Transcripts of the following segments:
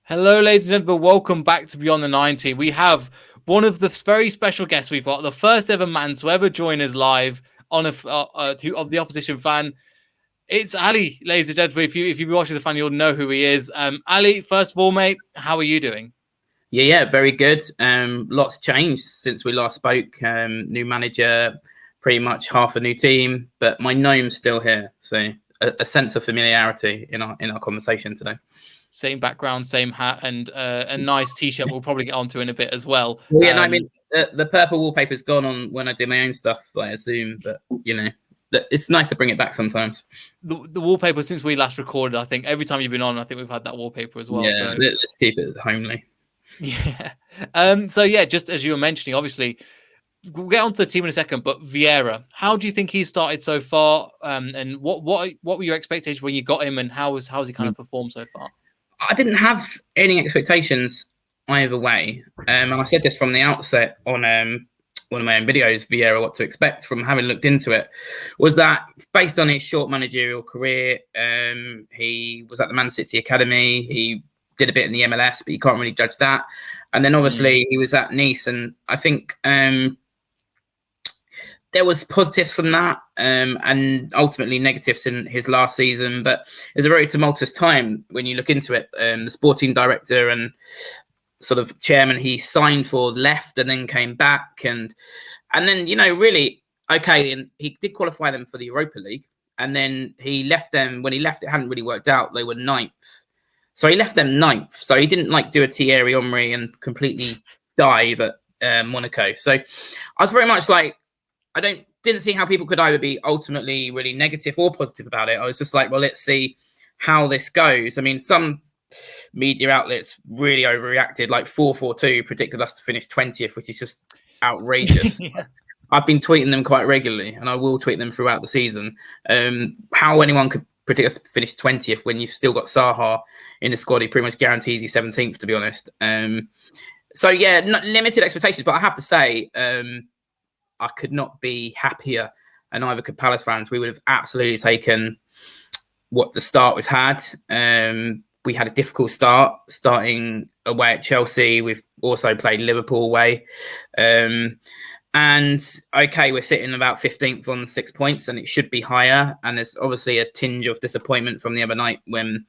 Hello, ladies and gentlemen. Welcome back to Beyond the 90. We have one of the very special guests we've got, the first ever man to ever join us live on of the opposition fan. It's Ali, ladies and gentlemen. If you've been watching the fan, you'll know who he is. Ali, first of all, mate, how are you doing? Yeah, very good. Lots changed since we last spoke. New manager, pretty much half a new team, but my gnome's still here. So a sense of familiarity in our conversation today. Same background, same hat, and a nice t-shirt we'll probably get onto in a bit as well. Well, yeah, no, I mean, the purple wallpaper's gone on when I do my own stuff via Zoom, but, it's nice to bring it back sometimes. The wallpaper, since we last recorded, I think every time you've been on, I think we've had that wallpaper as well. Yeah, so let's keep it homely. Yeah. So, yeah, just as you were mentioning, obviously, we'll get onto the team in a second, but Vieira, how do you think he started so far? And what were your expectations when you got him, and how's he kind of performed so far? I didn't have any expectations either way. And I said this from the outset on one of my own videos, Vieira, what to expect, from having looked into it, was that based on his short managerial career, he was at the Man City Academy, he did a bit in the MLS, but you can't really judge that. And then obviously he was at Nice, and I think there was positives from that, and ultimately negatives in his last season. But it was a very tumultuous time when you look into it. The sporting director and sort of chairman he signed for left and then came back, and then really okay. And he did qualify them for the Europa League, and then he left them. When he left, it hadn't really worked out. They were 9th, so he left them 9th. So he didn't do a Thierry Henry and completely dive at Monaco. So I was very much like, I didn't see how people could either be ultimately really negative or positive about it. I was just like, well, let's see how this goes. I mean, some media outlets really overreacted, like 442 predicted us to finish 20th, which is just outrageous. Yeah. I've been tweeting them quite regularly, and I will tweet them throughout the season. How anyone could predict us to finish 20th when you've still got Zaha in the squad, he pretty much guarantees you 17th, to be honest. So yeah, limited expectations, but I have to say, I could not be happier, and neither could Palace fans. We would have absolutely taken what the start we've had. We had a difficult start, starting away at Chelsea. We've also played Liverpool away. And okay, we're sitting about 15th on 6 points, and it should be higher. And there's obviously a tinge of disappointment from the other night when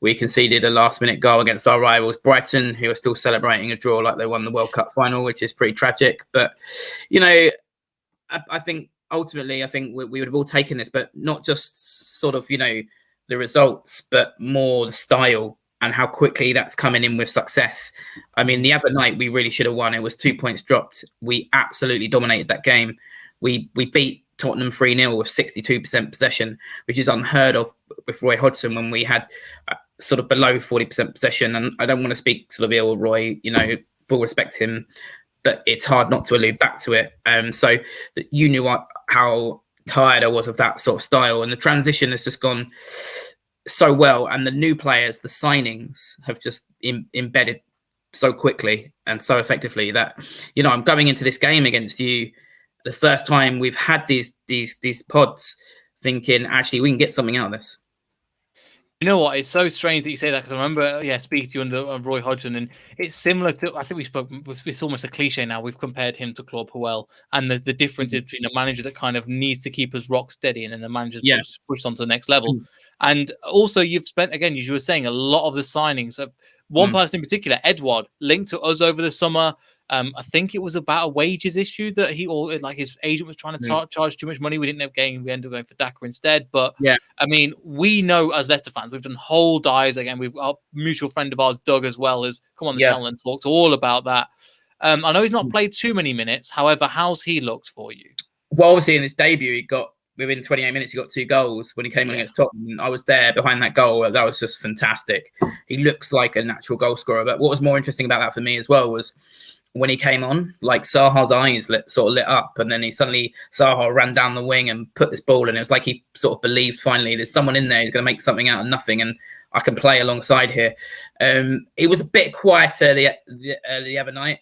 we conceded a last-minute goal against our rivals, Brighton, who are still celebrating a draw like they won the World Cup final, which is pretty tragic. But, I think ultimately, we would have all taken this, but not just sort of, the results, but more the style and how quickly that's coming in with success. I mean, the other night we really should have won. It was 2 points dropped. We absolutely dominated that game. We beat Tottenham 3-0 with 62% possession, which is unheard of with Roy Hodgson when we had sort of below 40% possession. And I don't want to speak sort of ill of Roy, full respect to him, but it's hard not to allude back to it. So that you knew how tired I was of that sort of style, and the transition has just gone so well, and the new players, the signings, have just embedded so quickly and so effectively that I'm going into this game against you the first time we've had these pods thinking actually we can get something out of this. You know what? It's so strange that you say that, because I remember, speaking to you under Roy Hodgson, and it's similar to, I think we spoke, it's almost a cliche now. We've compared him to Claude Puel, and the difference between a manager that kind of needs to keep us rock steady and then the manager pushed on to the next level. And also, you've spent, again, as you were saying, a lot of the signings. One person in particular, Edouard, linked to us over the summer. I think it was about a wages issue that his agent was trying to charge too much money. We ended up going for Daka instead. But I mean, we know as Leicester fans, we've done whole dives again. Our mutual friend of ours, Doug, as well, has come on the channel and talked all about that. I know he's not played too many minutes. However, how's he looked for you? Well, obviously in his debut, he got within 28 minutes, he got 2 goals when he came on against Tottenham. I was there behind that goal. That was just fantastic. He looks like a natural goal scorer. But what was more interesting about that for me as well was when he came on, like Zaha's eyes lit up, and then Zaha ran down the wing and put this ball in. It was like he sort of believed finally there's someone in there who's going to make something out of nothing, and I can play alongside here. It was a bit quieter the other night.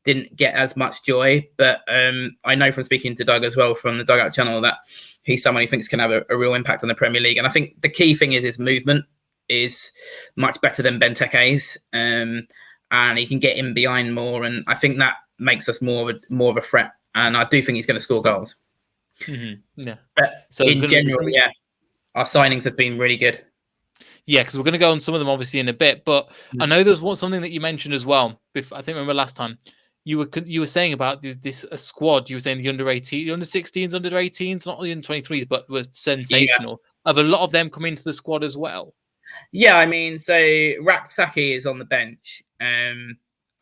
Didn't get as much joy, but I know from speaking to Doug as well from the Dugout channel that he's someone he thinks can have a real impact on the Premier League. And I think the key thing is his movement. is much better than Benteke's, and he can get in behind more, and I think that makes us more of a threat. And I do think he's going to score goals. Yeah. But So in general, our signings have been really good. Yeah, because we're going to go on some of them obviously in a bit, but I know there's something that you mentioned as well. I think remember last time you were saying about this squad. You were saying the under 18, the under 16s, under 18s, not the under 23s, but were sensational. Have a lot of them come into the squad as well? Yeah, I mean, so Raksaki is on the bench.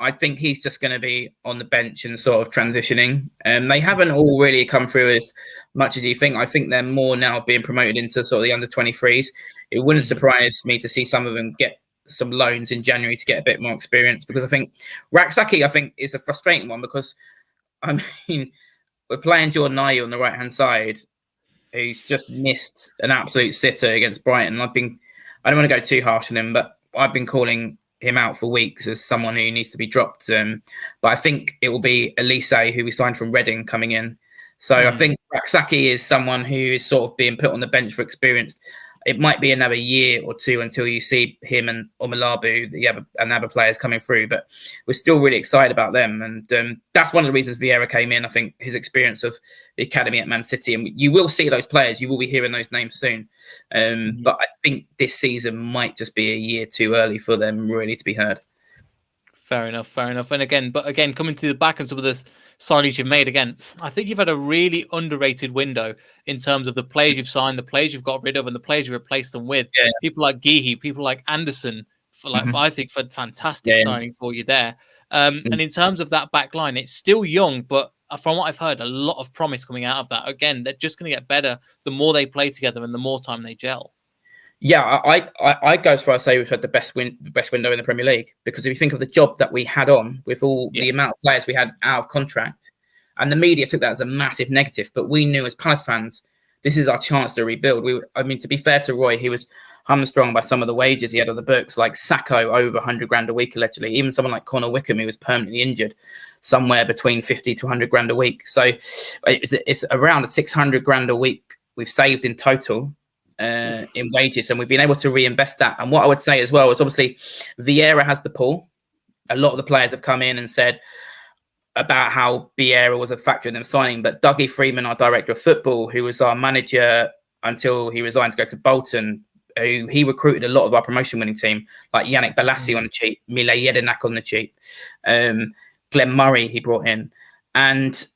I think he's just going to be on the bench and sort of transitioning. They haven't all really come through as much as you think. I think they're more now being promoted into sort of the under 23s. It wouldn't surprise me to see some of them get some loans in January to get a bit more experience, because I think Raksaki, is a frustrating one, because I mean, we're playing Jordan Ayew on the right-hand side, who's just missed an absolute sitter against Brighton. I don't want to go too harsh on him, but I've been calling him out for weeks as someone who needs to be dropped. But I think it will be Elise, who we signed from Reading, coming in. So I think Raksaki is someone who is sort of being put on the bench for experience. It might be another year or two until you see him and Omalabu, and other players coming through, but we're still really excited about them. And that's one of the reasons Vieira came in. I think his experience of the academy at Man City, and you will see those players, you will be hearing those names soon. But I think this season might just be a year too early for them really to be heard. Fair enough. And again, coming to the back and some of the signings you've made, again, I think you've had a really underrated window in terms of the players you've signed, the players you've got rid of, and the players you replaced them with. Yeah. People like Gehi, people like Anderson, I think for fantastic signing for you there. And in terms of that back line, it's still young, but from what I've heard, a lot of promise coming out of that. Again, they're just going to get better the more they play together and the more time they gel. Yeah, I go as far as say we've had the best window in the Premier League, because if you think of the job that we had on with all the amount of players we had out of contract, and the media took that as a massive negative, but we knew as Palace fans, this is our chance to rebuild. To be fair to Roy, he was hamstrung by some of the wages he had on the books, like Sacco over 100 grand a week allegedly. Even someone like Connor Wickham, who was permanently injured, somewhere between 50 to 100 grand a week. So it's around 600 grand a week we've saved in total. In wages, and we've been able to reinvest that. And what I would say as well is, obviously Vieira has the pull. A lot of the players have come in and said about how Vieira was a factor in them signing, but Dougie Freeman, our director of football, who was our manager until he resigned to go to Bolton, who he recruited a lot of our promotion winning team, like Yannick Balassi on the cheap, Mile Jedinak on the cheap, Glenn Murray he brought in, and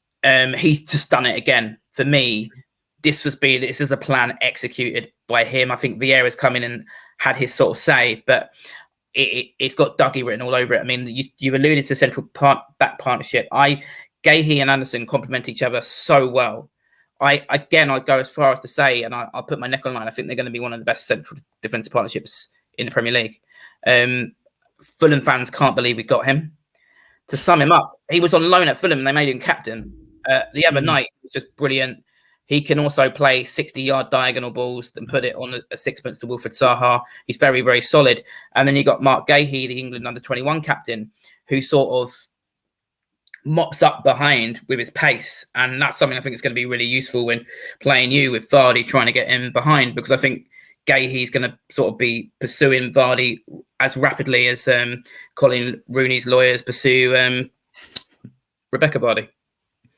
he's just done it again. For me, this is a plan executed by him. I think Vieira's come in and had his sort of say, but it's got Dougie written all over it. I mean, you've alluded to central back partnership. Gehi and Anderson complement each other so well. I'd go as far as to say, and I'll put my neck on the line, I think they're going to be one of the best central defensive partnerships in the Premier League. Fulham fans can't believe we got him. To sum him up, he was on loan at Fulham and they made him captain. The other night, it was just brilliant. He can also play 60-yard diagonal balls and put it on a sixpence to Wilfred Zaha. He's very, very solid. And then you got Mark Gehi, the England under-21 captain, who sort of mops up behind with his pace. And that's something I think is going to be really useful when playing you with Vardy trying to get in behind, because I think Gehi's going to sort of be pursuing Vardy as rapidly as Colin Rooney's lawyers pursue Rebecca Vardy.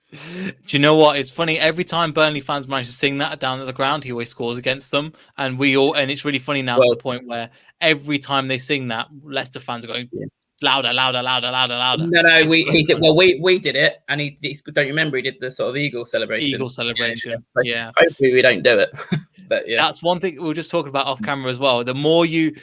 Do you know what? It's funny. Every time Burnley fans manage to sing that down at the ground, he always scores against them. And it's really funny now to the point where every time they sing that, Leicester fans are going louder. No, we did it, and he don't you remember he did the sort of eagle celebration. Yeah. Hopefully we don't do it. But yeah, that's one thing we were just talking about off camera as well. The more you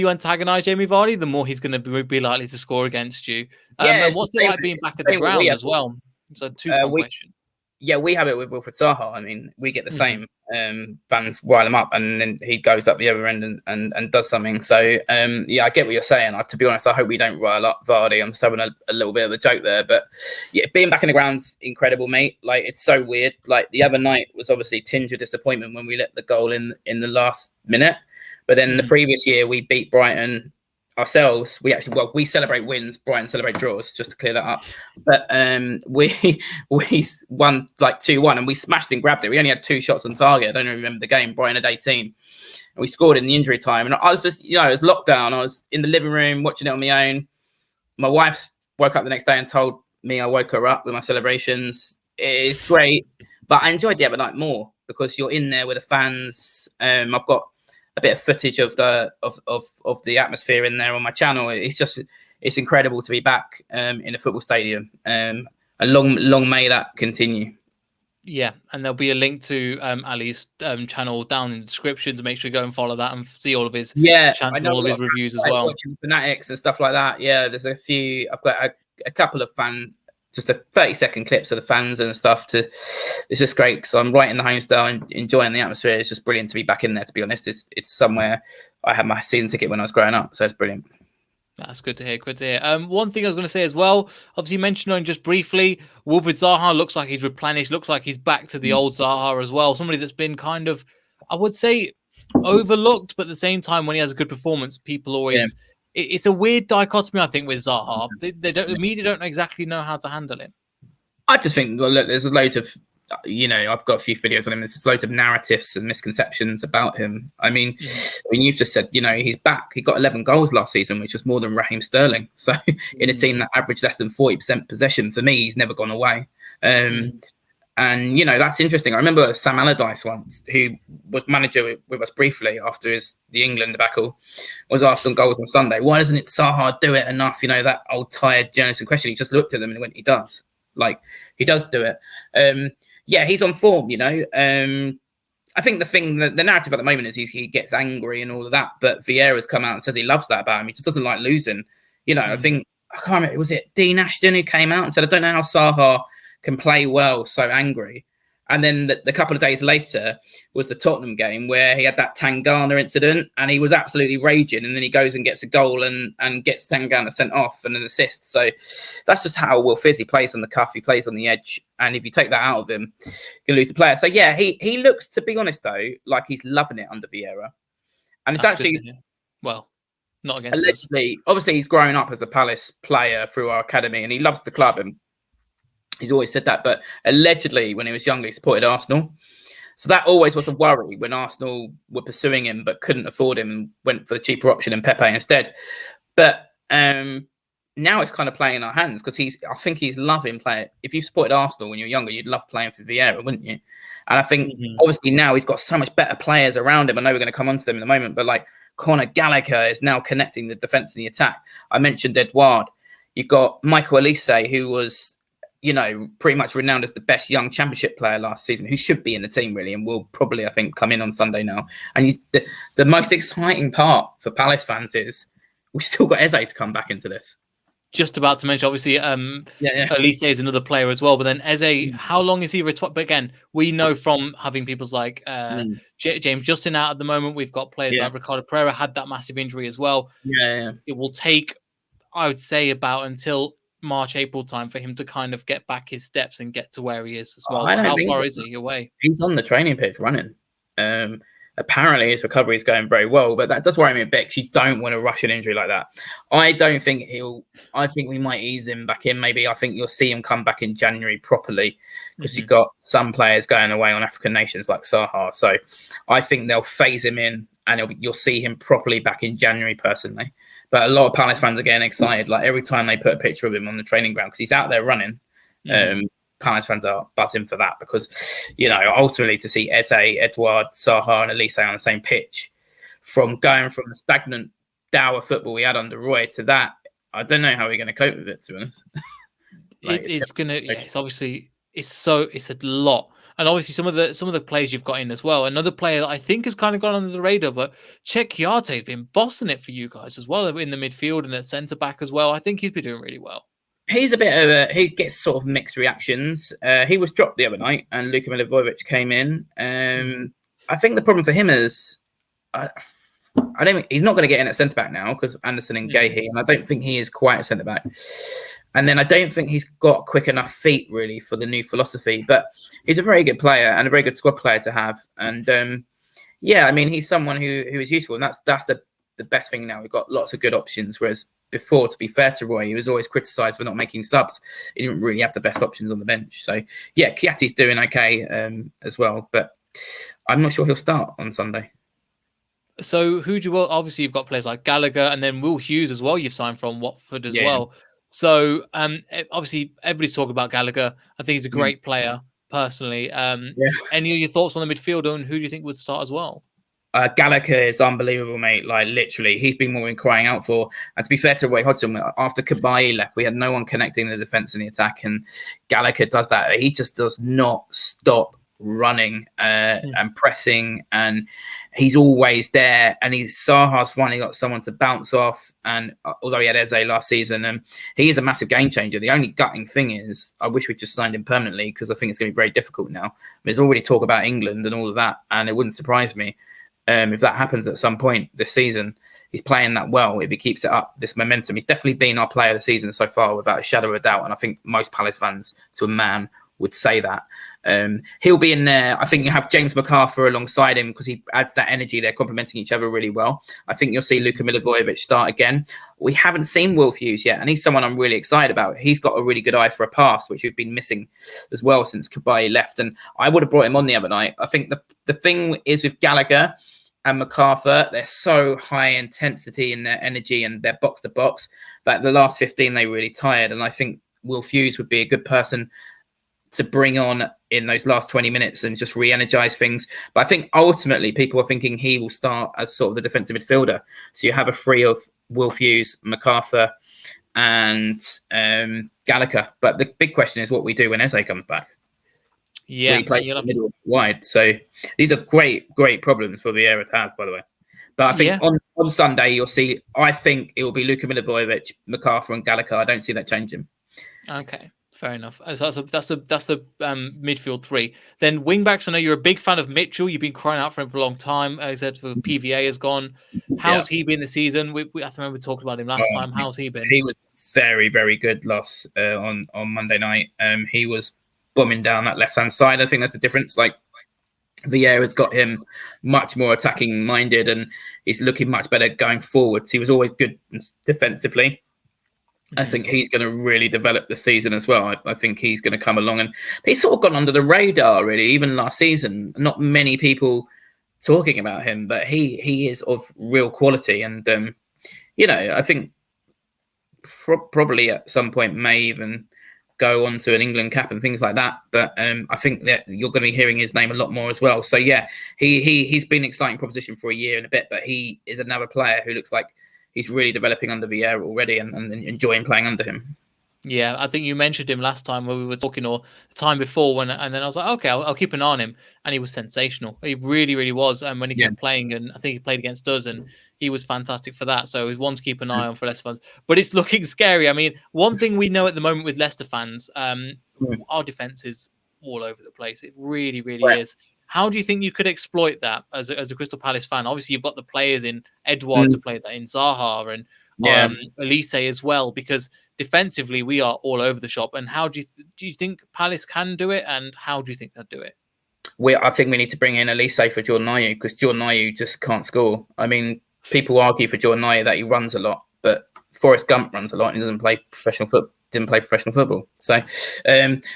antagonize Jamie Vardy, the more he's going to be likely to score against you. And what's it like being back at the ground as well? So two-part question. Yeah, we have it with Wilfred Zaha. I mean, we get the same. Fans rile him up, and then he goes up the other end and does something. So, I get what you're saying. To be honest, I hope we don't rile up Vardy. I'm just having a little bit of a joke there. But yeah, being back in the ground's incredible, mate. Like, it's so weird. Like, the other night was obviously tinged with disappointment when we let the goal in the last minute. But then the previous year, we beat Brighton ourselves. We celebrate wins, Brighton celebrate draws, just to clear that up. But we won like 2-1 and we smashed and grabbed it. We only had 2 shots on target. I don't remember the game. Brighton had 18. we scored in the injury time. And I was just, it was lockdown. I was in the living room watching it on my own. My wife woke up the next day and told me I woke her up with my celebrations. It's great, but I enjoyed the other night more because you're in there with the fans. I've got a bit of footage of the atmosphere in there on my channel. It's incredible to be back in a football stadium. And long may that continue. Yeah, and there'll be a link to Ali's channel down in the description to make sure you go and follow that and see all of his chants and all of his reviews as well. Watching Fanatics and stuff like that. Yeah, there's a few. I've got a couple of just a 30-second clips of the fans and stuff. It's just great because I'm right in the home and enjoying the atmosphere. It's just brilliant to be back in there. To be honest, it's somewhere I had my season ticket when I was growing up, so it's brilliant. That's good to hear. Good to hear. One thing I was going to say as well, obviously you mentioned on just briefly, Wilfried Zaha looks like he's replenished, looks like he's back to the old Zaha as well. Somebody that's been kind of, I would say, overlooked, but at the same time, when he has a good performance, people always. Yeah. It's a weird dichotomy, I think, with Zaha. The media don't exactly know how to handle him. I just think, well, look, there's a load of. I've got a few videos on him. There's just loads of narratives and misconceptions about him. I mean, you've just said, he's back. He got 11 goals last season, which was more than Raheem Sterling. So in a team that averaged less than 40% possession, for me, he's never gone away. And, that's interesting. I remember Sam Allardyce once, who was manager with us briefly after the England debacle, was asked on Goals on Sunday, why doesn't Zaha do it enough? That old tired journalist question. He just looked at them and went, he does. Like, he does do it. Yeah, he's on form, I think the narrative at the moment is he gets angry and all of that, but Vieira's come out and says he loves that about him. He just doesn't like losing. I think, I can't remember, was it Dean Ashton who came out and said, I don't know how Zaha can play well so angry. And then the couple of days later was the Tottenham game where he had that Tangana incident and he was absolutely raging. And then he goes and gets a goal and gets Tangana sent off and an assist. So that's just how Will Fizz, he plays on the cuff, he plays on the edge. And if you take that out of him, you can lose the player. So yeah, he looks, to be honest though, like he's loving it under Vieira. And it's that's actually, well, not against allegedly, us. Obviously he's grown up as a Palace player through our academy and he loves the club and he's always said that, but allegedly when he was younger, he supported Arsenal. So that always was a worry when Arsenal were pursuing him but couldn't afford him and went for the cheaper option and Pepe instead. But now it's kind of playing in our hands because I think he's loving playing. If you supported Arsenal when you were younger, you'd love playing for Vieira, wouldn't you? And I think obviously now he's got so much better players around him. I know we're going to come on to them in a moment, but like Conor Gallagher is now connecting the defence and the attack. I mentioned Edouard. You've got Michael Elise, who was pretty much renowned as the best young championship player last season, who should be in the team really, and will probably, I think, come in on Sunday now. And the most exciting part for Palace fans is we've still got Eze to come back into this. Just about to mention, obviously, Elise is another player as well. But then Eze, how long is he retired? But again, we know from having people like James Justin out at the moment, we've got players like Ricardo Pereira had that massive injury as well. It will take, I would say, about until March, April time for him to kind of get back his steps and get to where he is as well. How far is he away? He's on the training pitch running. Apparently his recovery is going very well, but that does worry me a bit because you don't want to rush an injury like that. I think we might ease him back in. Maybe I think you'll see him come back in January properly because you've got some players going away on African nations like Zaha. So I think they'll phase him in and you'll see him properly back in January personally. But a lot of Palace fans are getting excited. Like every time they put a picture of him on the training ground because he's out there running. Palace fans are buzzing for that because, ultimately to see Eze, Edouard, Zaha and Elise on the same pitch, going from the stagnant dour football we had under Roy to that, I don't know how we're going to cope with it, to be honest. It's obviously, it's a lot. And obviously some of the players you've got in as well. Another player that I think has kind of gone under the radar, but Cheick Kouyaté has been bossing it for you guys as well in the midfield and at centre back as well. I think he's been doing really well. He's a bit of he gets sort of mixed reactions. He was dropped the other night and Luka Milivojevic came in. I think the problem for him is I don't think he's not going to get in at centre back now because Anderson and Gahey, and I don't think he is quite a centre back. And then I don't think he's got quick enough feet really for the new philosophy. But he's a very good player and a very good squad player to have. And he's someone who is useful, and that's the best thing now. We've got lots of good options, whereas before, to be fair to Roy, he was always criticised for not making subs. He didn't really have the best options on the bench. So, yeah, Kouyaté's doing okay as well, but I'm not sure he'll start on Sunday. So who do you? Well, obviously you've got players like Gallagher and then Will Hughes as well. You signed from Watford as Yeah. well. So obviously everybody's talking about Gallagher. I think he's a great player personally. Yeah. Any of your thoughts on the midfield and who do you think would start as well? Gallagher is unbelievable, mate. Like, literally, he's been more than crying out for. And to be fair to Roy Hodgson, after Cabaye left, we had no one connecting the defence and the attack. And Gallagher does that. He just does not stop running and pressing. And he's always there. And Saha's finally got someone to bounce off. And although he had Eze last season, he is a massive game changer. The only gutting thing is I wish we just signed him permanently, because I think it's going to be very difficult now. There's already talk about England and all of that. And it wouldn't surprise me. If that happens at some point this season. He's playing that well. If he keeps it up, this momentum, he's definitely been our player of the season so far, without a shadow of a doubt. And I think most Palace fans, to a man, would say that. He'll be in there. I think you have James McArthur alongside him because he adds that energy. They're complementing each other really well. I think you'll see Luka Milivojevic start again. We haven't seen Will Hughes yet, and he's someone I'm really excited about. He's got a really good eye for a pass, which we've been missing as well since Cabaye left. And I would have brought him on the other night. I think the thing is with Gallagher and McArthur, they're so high intensity in their energy and their box to box that the last 15 they really tired. And I think Will Hughes would be a good person to bring on in those last 20 minutes and just re-energize things. But I think ultimately people are thinking he will start as sort of the defensive midfielder. So you have a three of Will Hughes, McArthur, and Gallagher. But the big question is what we do when Eze comes back. Yeah, you'll have middle wide. So these are great problems for Vieira to have, by the way. But I think on Sunday you'll see. I think it will be Luka Milivojevic, McArthur, and Gallagher. I don't see that changing. Okay, fair enough. So that's the midfield three. Then wing backs. I know you're a big fan of Mitchell. You've been crying out for him for a long time. As I said, for PVA has gone. How's he been this season? I remember talking about him last time. How's he been? He was very good last on Monday night. He was bombing down that left-hand side. I think that's the difference. Like, Vieira has got him much more attacking minded, and he's looking much better going forwards. He was always good defensively. I think he's going to really develop this season as well. I think he's going to come along, and he's sort of gone under the radar, really. Even last season, not many people talking about him, but he is of real quality. And I think probably at some point may even go on to an England cap and things like that. But I think that you're going to be hearing his name a lot more as well. So yeah, he's been an exciting proposition for a year and a bit, but he is another player who looks like he's really developing under Vieira already and enjoying playing under him. Yeah, I think you mentioned him last time when we were talking, or the time before, and then I was like, okay, I'll keep an eye on him, and he was sensational. He really was. And when he kept playing, and I think he played against us, and he was fantastic for that. So he's one to keep an eye on for Leicester fans. But it's looking scary. I mean, one thing we know at the moment with Leicester fans, our defense is all over the place. It really is. How do you think you could exploit that as a Crystal Palace fan? Obviously, you've got the players in Edouard to play that, in Zaha and Elise as well, because defensively we are all over the shop. And how do you think Palace can do it, and how do you think they'll do it? I think we need to bring in Elise for Jordan Ayew, because Jordan Ayew just can't score. I mean, people argue for Jordan Ayew that he runs a lot, but Forrest Gump runs a lot and he doesn't play professional football. Didn't play professional football. So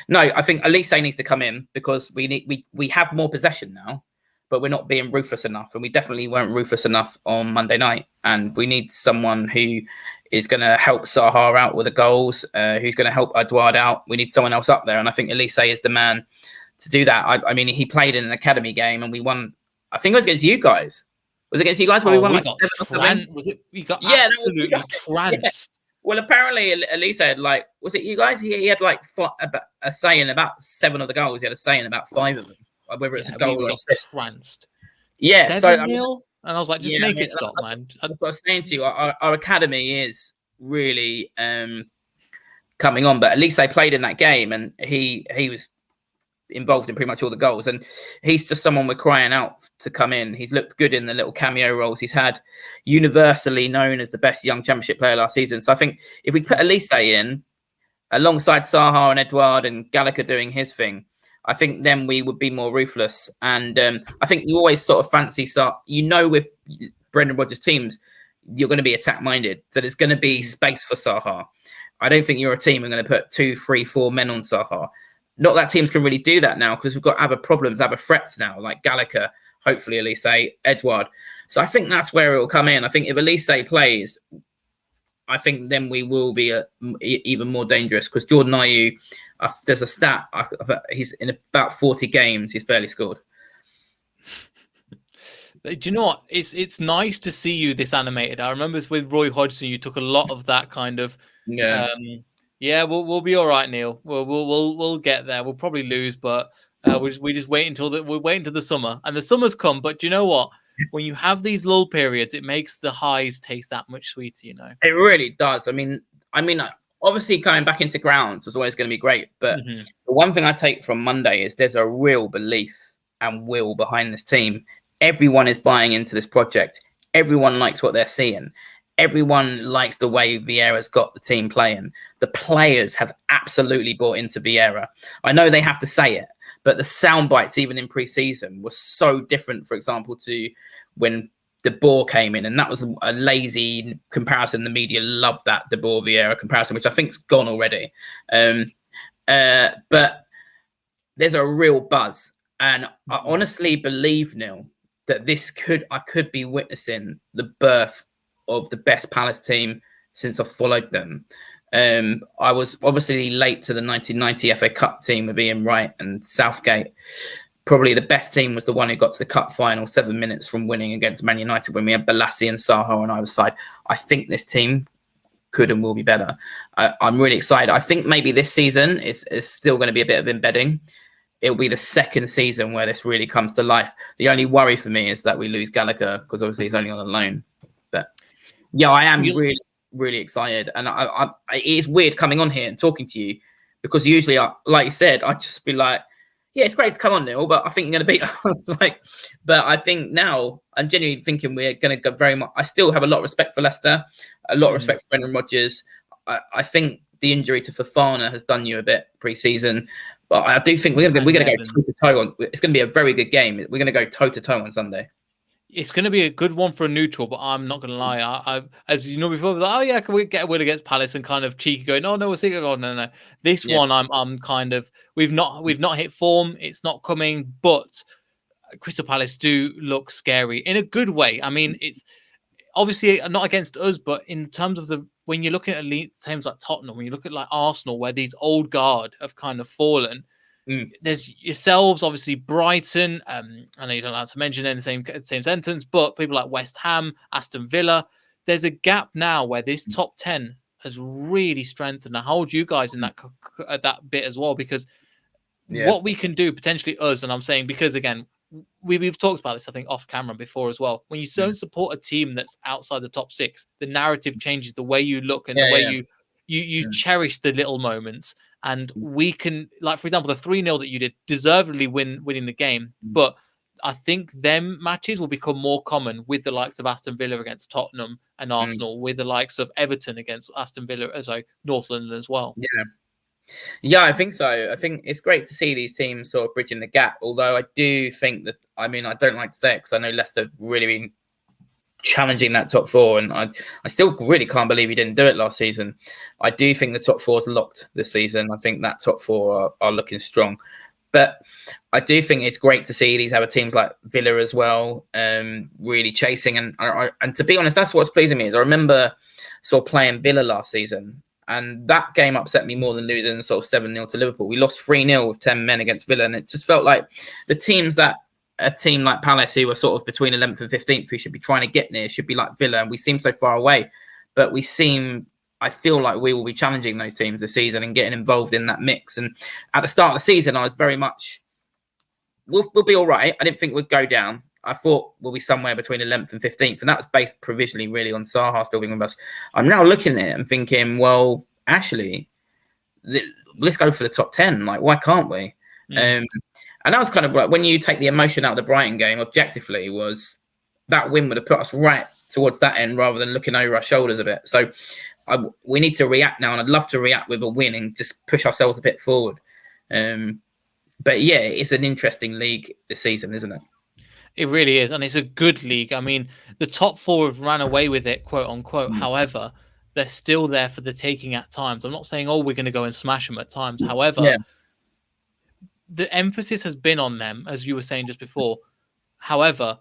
no, I think Elise needs to come in, because we have more possession now, but we're not being ruthless enough, and we definitely weren't ruthless enough on Monday night. And we need someone who is going to help Zaha out with the goals, who's going to help Edouard out. We need someone else up there, and I think Elise is the man to do that. I mean, he played in an academy game and we won. I think it was against you guys. Was it against you guys where we won? Was it? We got absolutely tranced. Well, apparently Elise had was it you guys? He had a say in about 7 of the goals. He had a say in about 5 of them, whether it's a goal or assist. Tranced. Yeah, 7-0, and I was like, just make it stop, man. I was saying to you, our academy is really coming on, but Elise played in that game, and he was involved in pretty much all the goals, and he's just someone we're crying out to come in. He's looked good in the little cameo roles he's had, universally known as the best young championship player last season. So I think if we put Elise in alongside Zaha and Edouard and Gallagher doing his thing, I think then we would be more ruthless. And I think you always sort of fancy with Brendan Rodgers teams, you're going to be attack minded, so there's going to be space for Zaha. I don't think you're a team who are going to put 2, 3, 4 men on Zaha. Not that teams can really do that now, because we've got other problems, other threats now, like Gallagher, hopefully Elise, Edouard. So I think that's where it will come in. I think if Elise plays, I think then we will be even more dangerous, because Jordan Ayew, there's a stat, he's in about 40 games, he's barely scored. Do you know what? It's nice to see you this animated. I remember with Roy Hodgson, you took a lot of that kind of. Yeah, we'll be all right, Neil. We'll get there. We'll probably lose, but we just wait until the summer, and the summer's come. But do you know what? When you have these lull periods, it makes the highs taste that much sweeter. You know, it really does. I mean, obviously coming back into grounds was always going to be great, but the one thing I take from Monday is there's a real belief and will behind this team. Everyone is buying into this project. Everyone likes what they're seeing. Everyone likes the way Vieira's got the team playing. The players have absolutely bought into Vieira. I know they have to say it, but the sound bites, even in pre-season, were so different, for example, to when De Boer came in. And that was a lazy comparison. The media loved that De Boer-Vieira comparison, which I think's gone already. But there's a real buzz. And I honestly believe, Neil, that I could be witnessing the birth of the best Palace team since I've followed them. I was obviously late to the 1990 FA Cup team with Ian Wright and Southgate. Probably the best team was the one who got to the cup final 7 minutes from winning against Man United when we had Balassi and Saha on either side. I think this team could and will be better. I'm really excited. I think maybe this season is still going to be a bit of embedding. It'll be the second season where this really comes to life. The only worry for me is that we lose Gallagher, because obviously he's only on a loan. But yeah, I am really, really excited. And it is weird coming on here and talking to you, because usually, like you said, I'd just be like, yeah, it's great to come on, Neil, but I think you're going to beat us. But I think now I'm genuinely thinking we're going to go very much. I still have a lot of respect for Leicester, a lot of respect for Brendan Rodgers. I think the injury to Fofana has done you a bit pre-season. But I do think we're going to go toe-to-toe on. It's going to be a very good game. We're going to go toe-to-toe on Sunday. It's going to be a good one for a neutral, but I'm not going to lie. I as you know before, I was like, oh yeah, can we get a win against Palace, and kind of cheeky going, no, we're seeing it. Oh no. This one, I'm kind of we've not hit form. It's not coming, but Crystal Palace do look scary in a good way. I mean, it's obviously not against us, but in terms of when you're looking at elite teams like Tottenham, when you look at like Arsenal, where these old guard have kind of fallen. There's yourselves, obviously Brighton. I know you don't like to mention it in the same sentence, but people like West Ham, Aston Villa. There's a gap now where this top 10 has really strengthened. I hold you guys in that bit as well, because what we can do potentially us, and I'm saying because again, we've talked about this, I think, off camera before as well. When you don't support a team that's outside the top 6, the narrative changes, the way you look and the way you cherish the little moments. And we can, like, for example, the 3-0 that you did, deservedly winning the game. But I think them matches will become more common with the likes of Aston Villa against Tottenham and Arsenal, with the likes of Everton against Aston Villa, North London as well. Yeah, I think so. I think it's great to see these teams sort of bridging the gap. Although I do think that, I don't like to say it because I know Leicester really been challenging that top 4, and I still really can't believe he didn't do it last season. I do think the top 4 is locked this season. I think that top 4 are looking strong, but I do think it's great to see these other teams like Villa as well, really chasing. And to be honest, that's what's pleasing me. Is I remember sort of playing Villa last season, and that game upset me more than losing sort of 7-0 to Liverpool. We lost 3-0 with 10 men against Villa, and it just felt like the teams that a team like Palace, who are sort of between 11th and 15th, who should be trying to get near, should be like Villa, and we seem so far away. But I feel like we will be challenging those teams this season and getting involved in that mix. And at the start of the season, I was very much, we'll be all right. I didn't think we'd go down. I thought we'll be somewhere between 11th and 15th, and that was based provisionally really on Saha still being with us. I'm now looking at it and thinking, well, actually, let's go for the top 10. Like, why can't we? And that was kind of like when you take the emotion out of the Brighton game, objectively, was that win would have put us right towards that end rather than looking over our shoulders a bit. So we need to react now, and I'd love to react with a win and just push ourselves a bit forward. But yeah, it's an interesting league this season, isn't it? It really is, and it's a good league. I mean, the top 4 have ran away with it, quote unquote. However, they're still there for the taking at times. I'm not saying, we're going to go and smash them at times. However, the emphasis has been on them, as you were saying just before. However,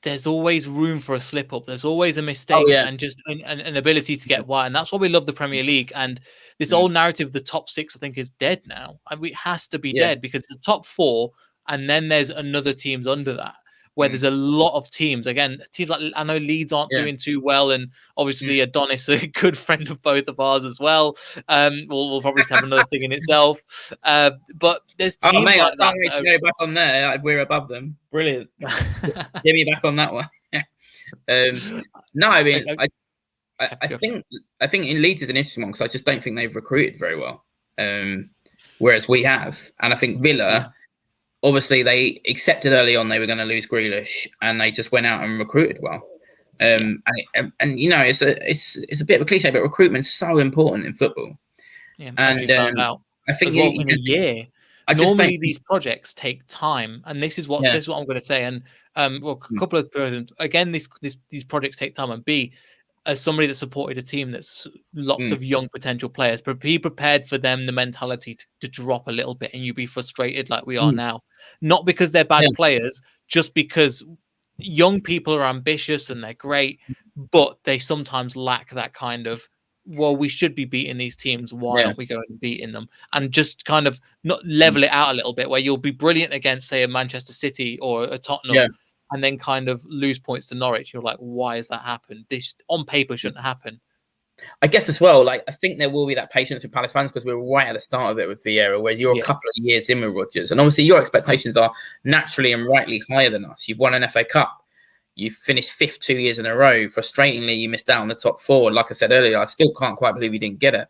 there's always room for a slip up. There's always a Oh mistake yeah. and just an ability to get wide. And that's why we love the Premier League. And this Mm. old narrative, the top 6, I think, is dead now. It has to be Yeah. dead because the top 4, and then there's another teams under that, where there's a lot of teams. Again, teams like, I know Leeds aren't doing too well, and obviously Adonis, a good friend of both of ours as well. We'll probably have another thing in itself. But there's teams mate, like I can't that. wait to go back on there. We're above them. Brilliant. Get me back on that one. No, I mean, I think in Leeds is an interesting one because I just don't think they've recruited very well, whereas we have. And I think Villa, obviously, they accepted early on they were going to lose Grealish, and they just went out and recruited well. And you know, it's a bit of a cliche, but recruitment's so important in football. Yeah, and found out. I think in a year. Normally, these projects take time, and this is what I'm going to say. And well, a couple of persons again, these projects take time. And B, as somebody that supported a team that's lots of young potential players, but be prepared for them the mentality to drop a little bit, and you be frustrated like we are now, not because they're bad players, just because young people are ambitious and they're great, but they sometimes lack that kind of, well, we should be beating these teams. Why aren't we going and beating them? And just kind of not level it out a little bit, where you'll be brilliant against, say, a Manchester City or a Tottenham, and then kind of lose points to Norwich. You're like, why has that happened? This on paper shouldn't happen. I guess as well, like, I think there will be that patience with Palace fans because we're right at the start of it with Vieira, where you're a couple of years in with Rodgers. And obviously your expectations are naturally and rightly higher than us. You've won an FA Cup. You've finished 5th 2 years in a row. Frustratingly, you missed out on the top 4. Like I said earlier, I still can't quite believe you didn't get it.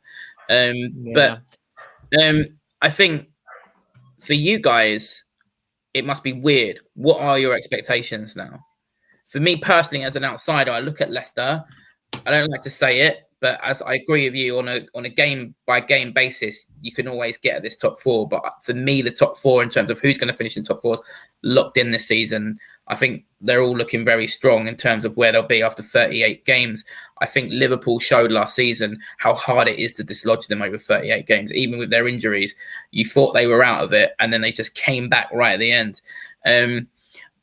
But I think for you guys, it must be weird. What are your expectations now? For me personally, as an outsider, I look at Leicester. I don't like to say it, but as I agree with you, on a game by game basis, you can always get at this top 4. But for me, the top 4 in terms of who's going to finish in top 4 is locked in this season. I think they're all looking very strong in terms of where they'll be after 38 games. I think Liverpool showed last season how hard it is to dislodge them over 38 games, even with their injuries. You thought they were out of it, and then they just came back right at the end.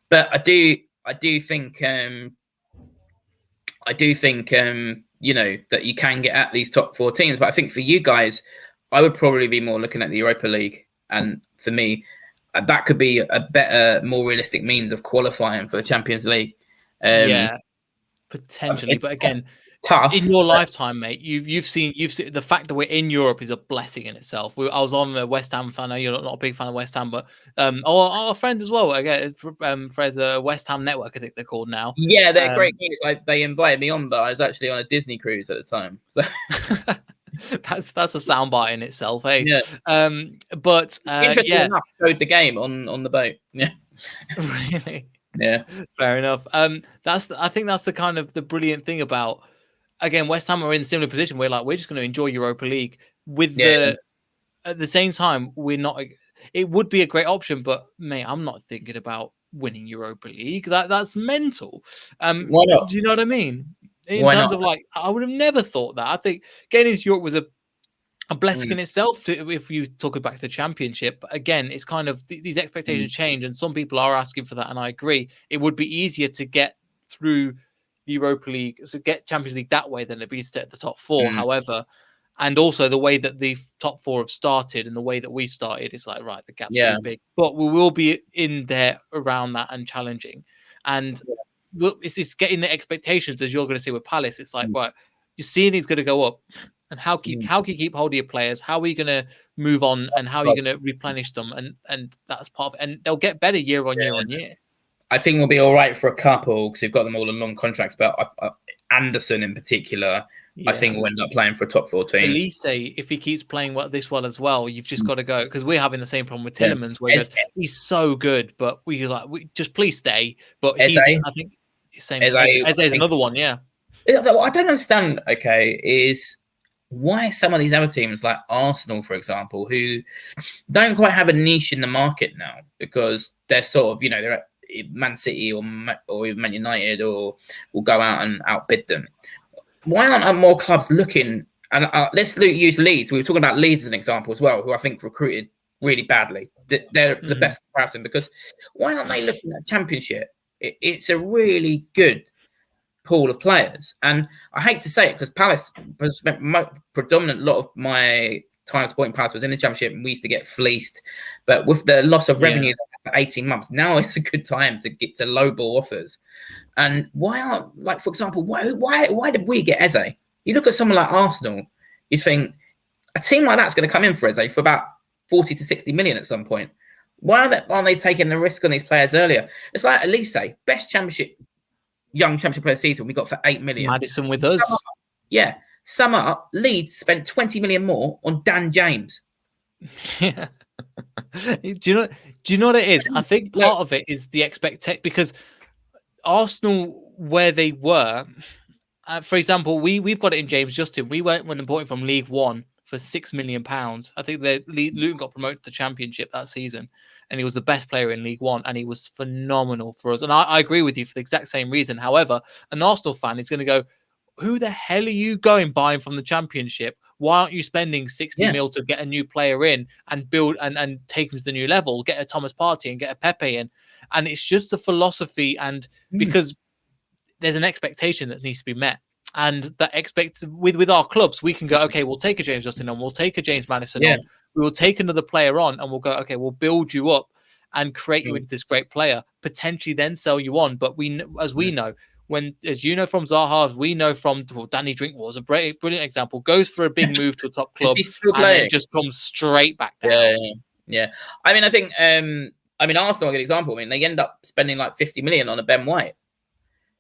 But I do think you know, that you can get at these top 4 teams. But I think for you guys, I would probably be more looking at the Europa League. And for me, that could be a better, more realistic means of qualifying for the Champions League. Potentially. But again, tough in your lifetime, mate, you've seen the fact that we're in Europe is a blessing in itself. I was on the West Ham fan. I know you're not a big fan of West Ham, but our friends as well. Again, Fred's West Ham Network, I think they're called now. Yeah, they're great guys. They invited me on, but I was actually on a Disney cruise at the time. So that's a soundbite in itself, hey. Yeah. But interesting enough, showed the game on the boat. Yeah. Really. Yeah. Fair enough. I think that's the kind of the brilliant thing about. Again, West Ham are in a similar position where we're just going to enjoy Europa League at the same time, we're not, it would be a great option, but mate, I'm not thinking about winning Europa League. That's mental. Why not? Do you know what I mean? In Why terms not? of like, I would have never thought that. I think getting into Europe was a blessing in itself if you talk about the Championship. But again, it's kind of these expectations change, and some people are asking for that, and I agree. It would be easier to get through Europa League, so get Champions League that way than it'd be to stay at the top 4. However, and also the way that the top 4 have started and the way that we started, it's like, right, the gap's too big. But we will be in there around that and challenging. And it's getting the expectations, as you're going to see with Palace. It's like, right, you're seeing he's going to go up. And how can you keep hold of your players? How are you going to move on? And how are you going to replenish them? And that's part of it. And they'll get better year on year on year. I think we'll be all right for a couple because we've got them all on long contracts. But Anderson in particular, I think will end up playing for a top 4 team. Elise, if he keeps playing this well as well, you've just got to go, because we're having the same problem with Tillemans, where he goes, he's so good, but we just please stay. But he's, I think, same. Eze is another one, What I don't understand, is why some of these other teams like Arsenal, for example, who don't quite have a niche in the market now, because they're sort of, they're at Man City or even Man United, or will go out and outbid them. Why aren't more clubs looking? And let's use Leeds. We were talking about Leeds as an example as well, who I think recruited really badly. They're the best comparison, because why aren't they looking at Championship? It's a really good pool of players. And I hate to say it because Palace has spent predominant lot of my time supporting Palace was in the Championship and we used to get fleeced. But with the loss of revenue for 18 months, now it's a good time to get to lowball offers. And why aren't, like, for example, why did we get Eze? You look at someone like Arsenal, you think a team like that's going to come in for Eze for about 40 to 60 million at some point. Why aren't they taking the risk on these players earlier? It's like Elise, best young championship player season we got for 8 million. Madison with us. Sum up, Leeds spent 20 million more on Dan James. Yeah. Do you know what it is? I think part of it is the expectation, because Arsenal, where they were, for example, we've got it in James Justin. We went when bought him from League One for £6 million. I think Luton got promoted to the Championship that season, and he was the best player in League One, and he was phenomenal for us. And I agree with you for the exact same reason. However, an Arsenal fan is going to go, who the hell are you going buying from the Championship? Why aren't you spending 60 mil to get a new player in and build and take him to the new level, get a Thomas Partey and get a Pepe in? And it's just the philosophy, and because there's an expectation that needs to be met. And that with our clubs, we can go, okay, we'll take a James Justin on, we'll take a James Madison on, we will take another player on, and we'll go, okay, we'll build you up and create you into this great player, potentially then sell you on. But we know, as you know from Zaha, we know from Danny Drinkwater, a brilliant example, goes for a big move to a top club and it just comes straight back down. Yeah. I mean, I think, Arsenal are a good example. I mean, they end up spending like 50 million on a Ben White,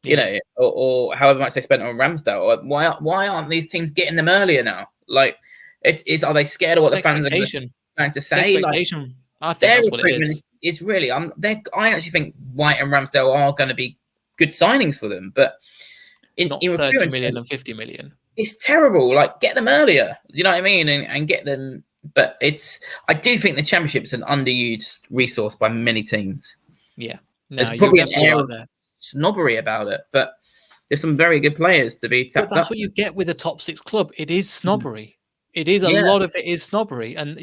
you know, or however much they spent on Ramsdale. Why aren't these teams getting them earlier now? Like, are they scared of what the fans are going to say? Expectation. I think that's what it is. It's really, I actually think White and Ramsdale are going to be good signings for them, but not 30 million and 50 million. It's terrible. Like, get them earlier, you know what I mean, and get them. But I do think the Championship's an underused resource by many teams. Yeah, there's probably an air of snobbery about it, but there's some very good players to be tapped. But that's what you get with a top six club. It is snobbery. It is a lot of it is snobbery, and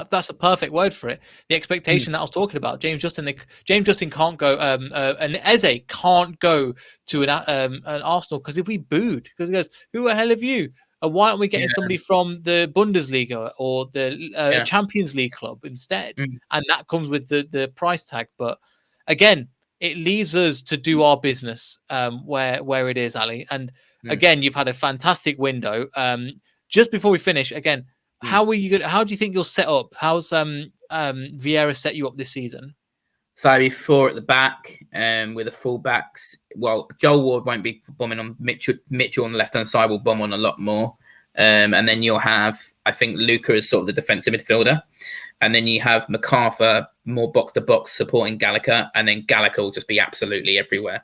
that's a perfect word for it. The expectation that I was talking about, James Justin can't go, and Eze can't go to an Arsenal because he'll be booed, because he goes, "Who the hell have you? Why aren't we getting somebody from the Bundesliga or the Champions League club instead?" And that comes with the price tag. But again, it leaves us to do our business where it is, Ali. And again, you've had a fantastic window. Just before we finish, again, how do you think you're set up? How's Vieira set you up this season? So I'll be 4 at the back, with the full-backs. Well, Joel Ward won't be bombing on Mitchell on the left-hand side will bomb on a lot more. And then you'll have, I think, Luca is sort of the defensive midfielder. And then you have MacArthur more box-to-box supporting Gallagher. And then Gallagher will just be absolutely everywhere.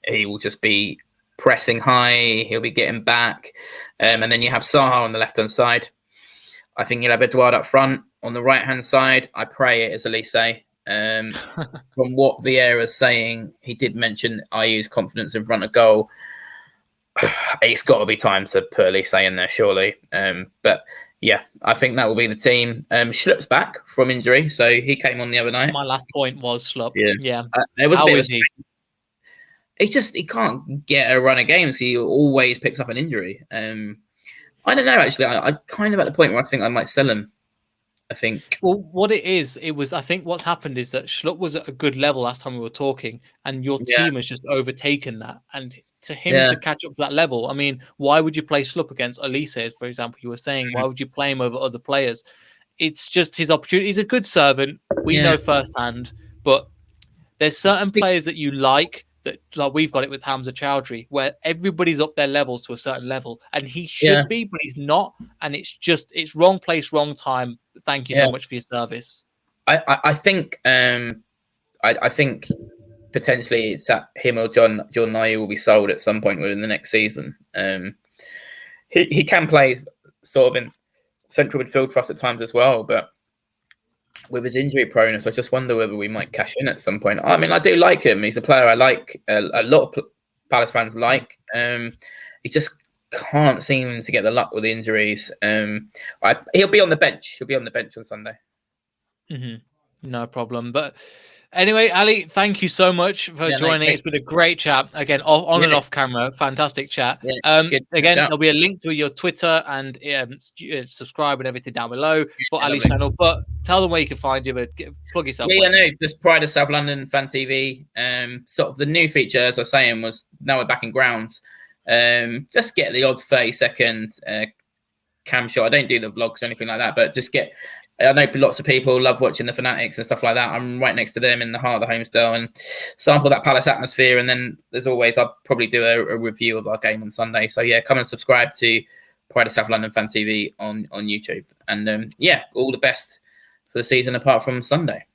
He will just be pressing high, he'll be getting back, and then you have Zaha on the left hand side. I think you'll have Edouard up front. On the right hand side, I pray it is Elise. From what Vieira's saying, he did mention Ayew's confidence in front of goal. It's got to be time to put Elise in there, surely. But yeah, I think that will be the team. Schlupp's back from injury, so he came on the other night. My last point was Schlupp. Yeah. How is he? He can't get a run of games. He always picks up an injury. I don't know, actually. I'm kind of at the point where I think I might sell him. I think. Well, what I think what's happened is that Schlupp was at a good level last time we were talking, and your team has just overtaken that. And to him to catch up to that level, I mean, why would you play Schlupp against Elise, for example? You were saying, why would you play him over other players? It's just his opportunity. He's a good servant. We know firsthand, but there's certain players that you like we've got it with Hamza Chowdhury, where everybody's up their levels to a certain level, and he should be, but he's not. And it's wrong place, wrong time. Thank you so much for your service. I think I think potentially it's that him or John Nye will be sold at some point within the next season. He can play sort of in central midfield for us at times as well, but with his injury proneness, I just wonder whether we might cash in at some point. I mean, I do like him. He's a player I like. A lot of Palace fans like. He just can't seem to get the luck with the injuries. He'll be on the bench. He'll be on the bench on Sunday. No problem. But Anyway, Ali, thank you so much for joining. It's been a great chat. Again, on and off camera, fantastic chat. Again, there'll be a link to your Twitter and subscribe and everything down below for Ali's channel. But tell them where you can find you, but plug yourself. Just Pride of South London Fan TV. Sort of the new feature, as I was saying, was now we're back in grounds. Just get the odd 30-second cam shot. I don't do the vlogs or anything like that, but just get. I know lots of people love watching the Fanatics and stuff like that. I'm right next to them in the heart of the Homestyle and sample that Palace atmosphere. And then there's always, I'll probably do a review of our game on Sunday. So yeah, come and subscribe to Pride of South London Fan TV on YouTube. And all the best for the season apart from Sunday.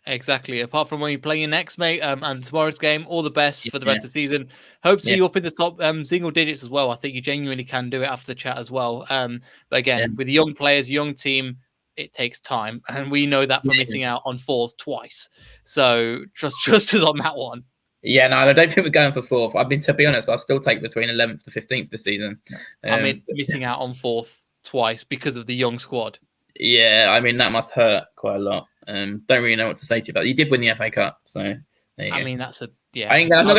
Exactly. Apart from when you play your next, mate, and tomorrow's game, all the best for the rest of the season. Hope to see you up in the top single digits as well. I think you genuinely can do it after the chat as well. But again, with young players, young team, it takes time, and we know that from missing out on fourth twice. So trust us on that one. Yeah, no, I don't think we're going for fourth. To be honest, I'll still take between 11th to 15th this season. I mean, missing out on fourth twice because of the young squad. Yeah, I mean that must hurt quite a lot. Don't really know what to say to you about it. You did win the FA Cup, so there you go. I mean that's I'm not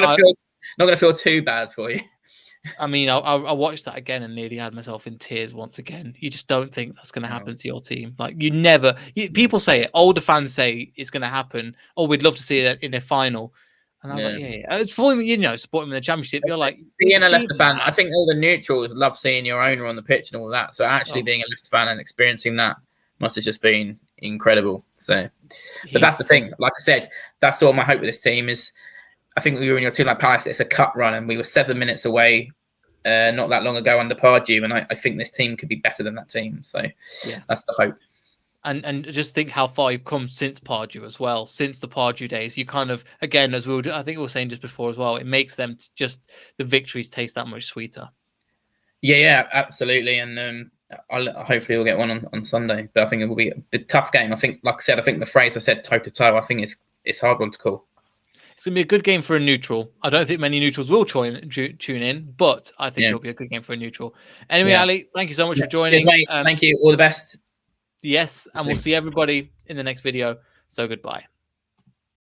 gonna feel too bad for you. I mean, I watched that again and nearly had myself in tears once again. You just don't think that's going to happen to your team. Like people say it. Older fans say it's going to happen. Oh, we'd love to see it in a final. And I was like, yeah. It's probably, supporting them in the Championship. You're like, being a Leicester fan, I think all the neutrals love seeing your owner on the pitch and all that. So actually being a Leicester fan and experiencing that must have just been incredible. So, but that's the thing. Like I said, that's all my hope with this team is. I think we were in your team like Palace. It's a cut run, and we were 7 minutes away not that long ago under Pardew, and I think this team could be better than that team. So that's the hope. And just think how far you've come since Pardew as well. Since the Pardew days, you kind of, again, as I think we were saying just before as well, it makes them just the victories taste that much sweeter. Yeah, absolutely. And hopefully we'll get one on Sunday. But I think it will be a tough game. I think, like I said, the phrase I said toe to toe, I think it's a hard one to call. It's going to be a good game for a neutral. I don't think many neutrals will tune in, but I think it'll be a good game for a neutral. Anyway, Ali, thank you so much for joining. Cheers, thank you. All the best. Yes, and we'll see everybody in the next video. So goodbye.